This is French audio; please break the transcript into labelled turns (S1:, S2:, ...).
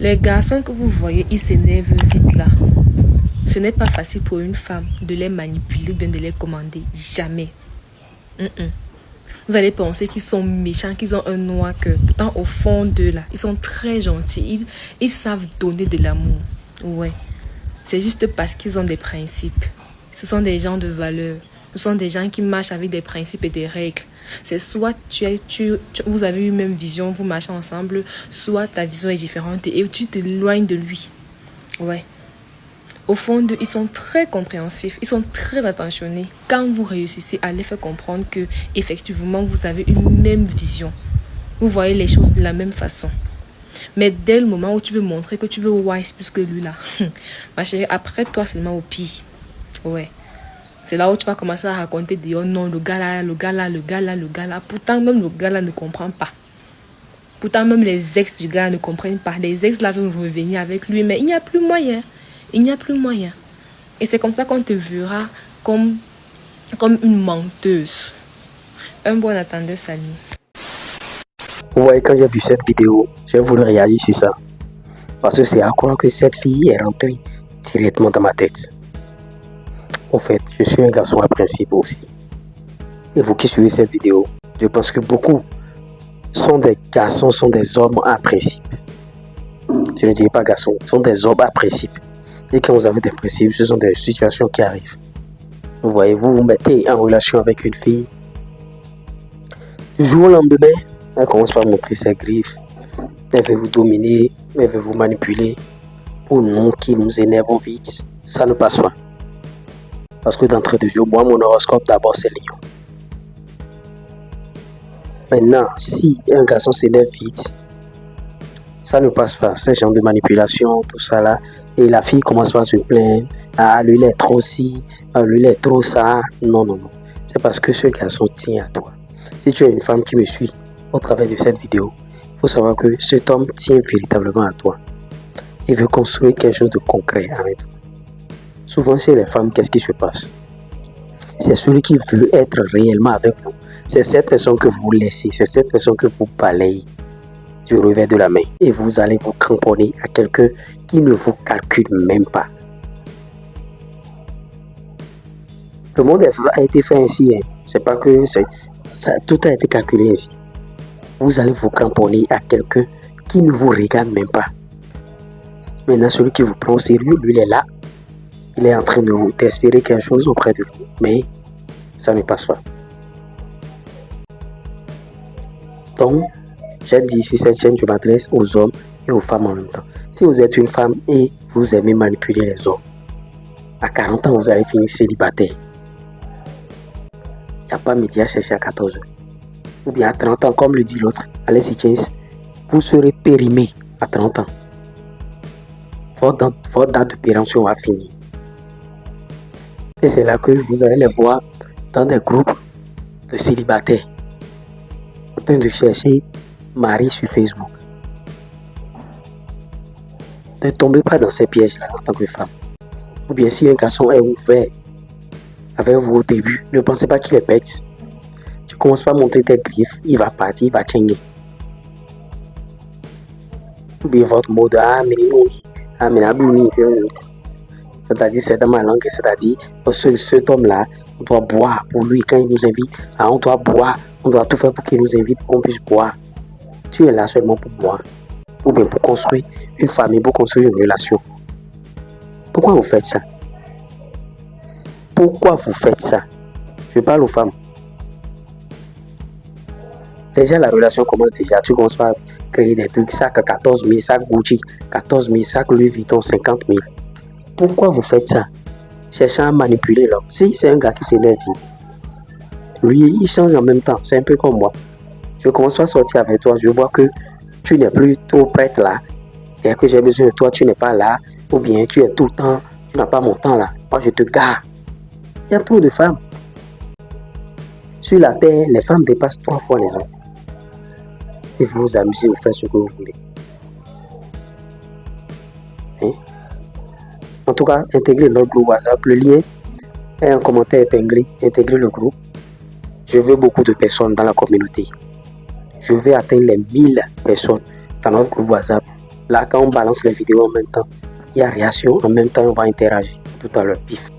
S1: Les garçons que vous voyez, ils s'énervent vite là. Ce n'est pas facile pour une femme de les manipuler, bien de les commander. Jamais. Vous allez penser qu'ils sont méchants, qu'ils ont un noir cœur. Pourtant, au fond d'eux là, ils sont très gentils. Ils savent donner de l'amour. Ouais. C'est juste parce qu'ils ont des principes. Ce sont des gens de valeur. Ce sont des gens qui marchent avec des principes et des règles. C'est soit vous avez une même vision, vous marchez ensemble, soit ta vision est différente et tu t'éloignes de lui. Ouais. Au fond d'eux, ils sont très compréhensifs, ils sont très attentionnés. Quand vous réussissez à les faire comprendre que, effectivement, vous avez une même vision. Vous voyez les choses de la même façon. Mais dès le moment où tu veux montrer que tu veux wise plus que lui là, ma chérie, après toi seulement au pire. Ouais. C'est là où tu vas commencer à raconter des oh non, le gars là. Pourtant, même le gars là ne comprend pas. Pourtant, même les ex du gars ne comprennent pas. Les ex là veulent revenir avec lui, mais il n'y a plus moyen. Il n'y a plus moyen. Et c'est comme ça qu'on te verra comme une menteuse. Un bon attendeur, salut.
S2: Vous voyez, quand j'ai vu cette vidéo, j'ai voulu réagir sur ça. Parce que c'est à croire que cette fille est rentrée directement dans ma tête. En fait, je suis un garçon à principe aussi. Et vous qui suivez cette vidéo, je pense que beaucoup sont des garçons, sont des hommes à principe. Je ne dirais pas garçons, sont des hommes à principe. Et quand vous avez des principes, ce sont des situations qui arrivent. Vous voyez, vous vous mettez en relation avec une fille. Du jour au lendemain, elle commence par montrer ses griffes. Elle veut vous dominer, elle veut vous manipuler. Pour nous qui nous énervons vite, ça ne passe pas. Parce que d'entrée de jeu, moi, mon horoscope d'abord c'est Lion. Maintenant, si un garçon s'énerve vite, ça ne passe pas. Ce genre de manipulation, tout ça là. Et la fille commence par se plaindre. Ah, lui il est trop ci, ah, lui il est trop ça. Non. C'est parce que ce garçon tient à toi. Si tu es une femme qui me suit au travers de cette vidéo, il faut savoir que cet homme tient véritablement à toi. Il veut construire quelque chose de concret avec toi. Souvent, chez les femmes, qu'est-ce qui se passe? C'est celui qui veut être réellement avec vous. C'est cette personne que vous laissez, c'est cette personne que vous balayez du revers de la main. Et vous allez vous cramponner à quelqu'un qui ne vous calcule même pas. Le monde a été fait ainsi. C'est pas que tout a été calculé ainsi. Vous allez vous cramponner à quelqu'un qui ne vous regarde même pas. Maintenant, celui qui vous prend au sérieux, lui, il est là. Il est en train d'espérer quelque chose auprès de vous. Mais ça ne passe pas. Donc, j'ai dit sur cette chaîne, je m'adresse aux hommes et aux femmes en même temps. Si vous êtes une femme et vous aimez manipuler les hommes, à 40 ans, vous allez finir célibataire. Il n'y a pas midi à chercher à 14 ans. Ou bien à 30 ans, comme le dit l'autre, Alexis Chains, vous serez périmé à 30 ans. Votre date de péremption va finir. Et c'est là que vous allez les voir dans des groupes de célibataires en train de chercher mari sur Facebook. Ne tombez pas dans ces pièges-là en tant que femme. Ou bien si un garçon est ouvert avec vous au début, ne pensez pas qu'il est bête. Tu commences pas à montrer tes griffes, il va partir, il va tchenguer. Ou bien votre mot de c'est-à-dire, c'est dans ma langue, c'est-à-dire, cet homme-là, on doit boire pour lui quand il nous invite. On doit boire, on doit tout faire pour qu'il nous invite, pour qu'on puisse boire. Tu es là seulement pour boire. Ou bien pour construire une famille, pour construire une relation. Pourquoi vous faites ça? Pourquoi vous faites ça? Je parle aux femmes. Déjà, la relation commence déjà. Tu commences par créer des trucs, sac à 14 000, sac Gucci, 14 000, sac Louis Vuitton, 50 000. Pourquoi vous faites ça? Cherchant à manipuler l'homme. Si c'est un gars qui s'énerve vite, lui, il change en même temps. C'est un peu comme moi. Je commence pas à sortir avec toi. Je vois que tu n'es plus trop prête là. Et que j'ai besoin de toi, tu n'es pas là. Ou bien tu es tout le temps, tu n'as pas mon temps là. Moi, je te gare. Il y a trop de femmes. Sur la terre, les femmes dépassent 3 fois les hommes. Et vous vous amusez, vous faites ce que vous voulez. En tout cas, intégrez notre groupe WhatsApp. Le lien est en commentaire épinglé. Intégrez le groupe. Je veux beaucoup de personnes dans la communauté. Je vais atteindre les 1000 personnes dans notre groupe WhatsApp Là, quand on balance les vidéos en même temps, il y a réaction, en même temps, on va interagir tout à l'heure. Pif.